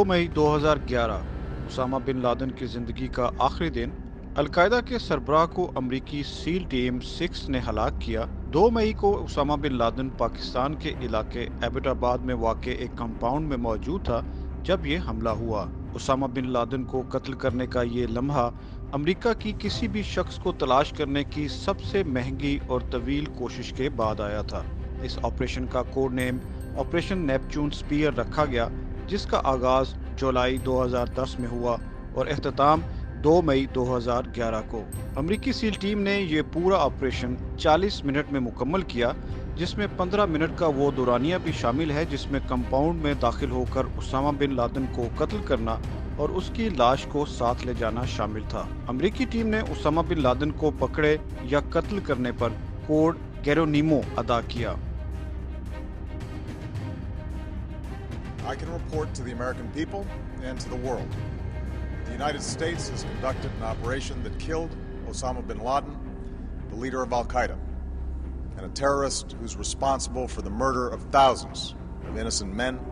मई 2011 Usama bin Laden की ज़िंदगी का आखिरी दिन। अलकायदा के सरबराह को अमरीकी सील टीम 6 ने हलाक किया। 2 मई को उसामा बिन लादेन पाकिस्तान के इलाके एबटाबाद में वाक़ एक कंपाउंड में मौजूद था जब ये हमला हुआ। उसामा बिन लादेन को कत्ल करने का ये लम्हा अमरीका की किसी भी शख्स को तलाश करने की सबसे महंगी और तवील कोशिश के बाद आया था। इस ऑपरेशन का code name operation Neptune spear रखा गया, जिसका आगाज जुलाई 2010 में हुआ और अख्ताम 2 मई 2011 को। अमरीकी सील टीम ने यह पूरा ऑपरेशन 40 मिनट में मुकम्मल किया, जिसमें 15 मिनट का वो दौरानिया भी शामिल है जिसमें कंपाउंड में दाखिल होकर उसामा बिन लादेन को कत्ल करना और उसकी लाश को साथ ले जाना शामिल था। अमरीकी टीम ने उसामा बिन लादेन को पकड़े या कत्ल करने पर कोड गेरोनीमो अदा किया। I can report to the American people and to the world. The United States has conducted an operation that killed Osama bin Laden, the leader of Al-Qaeda, and a terrorist who's responsible for the murder of thousands of innocent men,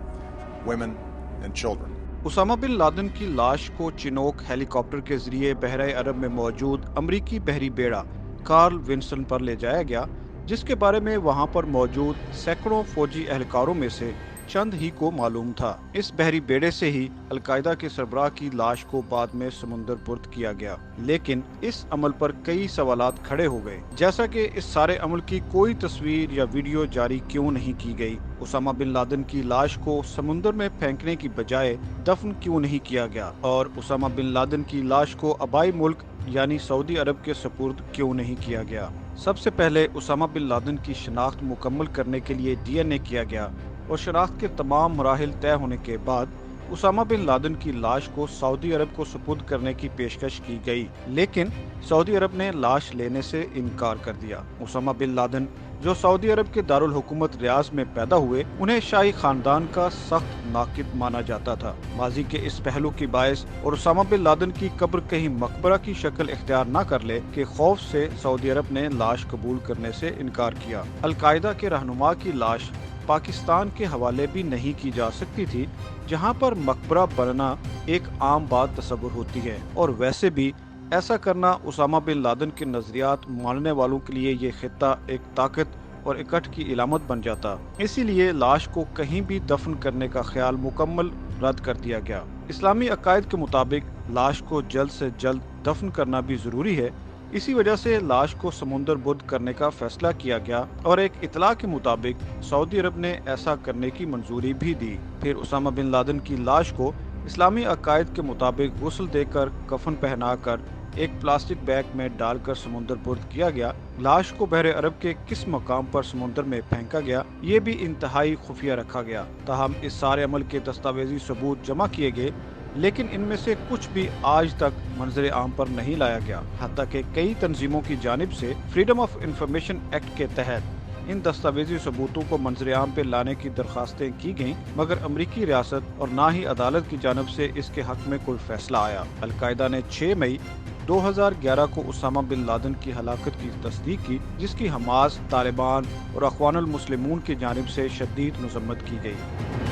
women, and children. Osama bin Laden की लाश को Chinook helicopter के जरिए बहरे अरब में मौजूद अमरीकी बहरी बेड़ा कार्ल विंसन पर ले जाया गया, जिसके बारे में वहां पर मौजूद सैकड़ों फौजी एहलकारों में से चंद ही को मालूम था। इस बहरी बेड़े से ही अलकायदा के सरबराह की लाश को बाद में समुंदर पुर्द किया गया, लेकिन इस अमल पर कई सवालात खड़े हो गए, जैसा कि इस सारे अमल की कोई तस्वीर या वीडियो जारी क्यों नहीं की गई। उसामा बिन लादेन की लाश को समुंदर में फेंकने की बजाय दफन क्यों नहीं किया गया, और उसामा बिन लादेन की लाश को आबाई मुल्क यानी सऊदी अरब के सुपुर्द क्यों नहीं किया गया। सबसे पहले उसामा बिन लादेन की शनाख्त मुकम्मल करने के लिए DNA किया गया और शनाख्त के तमाम मराहिल तय होने के बाद उसामा बिन लादेन की लाश को सऊदी अरब को सुपुर्द करने की पेशकश की गई, लेकिन सऊदी अरब ने लाश लेने से इनकार कर दिया। उसामा बिन लादेन जो सऊदी अरब के दारुल हुकूमत रियाज में पैदा हुए, उन्हें शाही खानदान का सख्त नाकिद माना जाता था। माजी के इस पहलू की बायस और उसामा बिन लादेन की कब्र कहीं मकबरा की शक्ल इख्तियार न कर ले के खौफ से सऊदी अरब ने लाश कबूल करने से इनकार किया। अलकायदा के रहनुमा की लाश पाकिस्तान के हवाले भी नहीं की जा सकती थी, जहां पर मकबरा बनना एक आम बात तस्वुर होती है, और वैसे भी ऐसा करना उसामा बिन लादेन के नजरियात मानने वालों के लिए ये खित्ता एक ताकत और इकट्ठ की इलामत बन जाता। इसीलिए लाश को कहीं भी दफन करने का ख्याल मुकम्मल रद्द कर दिया गया। इस्लामी अकायद के मुताबिक लाश को जल्द से जल्द दफन करना भी जरूरी है। इसी वजह से लाश को समुंदर बुर्द करने का फैसला किया गया और एक इतला के मुताबिक सऊदी अरब ने ऐसा करने की मंजूरी भी दी। फिर उसामा बिन लादेन की लाश को इस्लामी अकायद के मुताबिक गुस्ल देकर कफन पहनाकर एक प्लास्टिक बैग में डालकर समुंदर बुर्द किया गया। लाश को बहरे अरब के किस मकाम पर समुंदर में फेंका गया, ये भी इंतहाई खुफिया रखा गया। ताहम इस सारे अमल के दस्तावेजी सबूत जमा किए गए, लेकिन इनमें से कुछ भी आज तक मंजर आम पर नहीं लाया गया। हत्ता कि कई तंजीमों की जानिब से फ्रीडम ऑफ इंफॉर्मेशन एक्ट के तहत इन दस्तावेजी सबूतों को मंजर आम पे लाने की दरखास्तें की गईं, मगर अमरीकी रियासत और ना ही अदालत की जानिब से इसके हक में कोई फैसला आया। अलकायदा ने 6 मई 2011 को उसामा बिन लादेन की हलाकत की तस्दीक की, जिसकी हमास, तालिबान और अखवानुल मुस्लिमून की जानिब से शदीद मजम्मत की गई।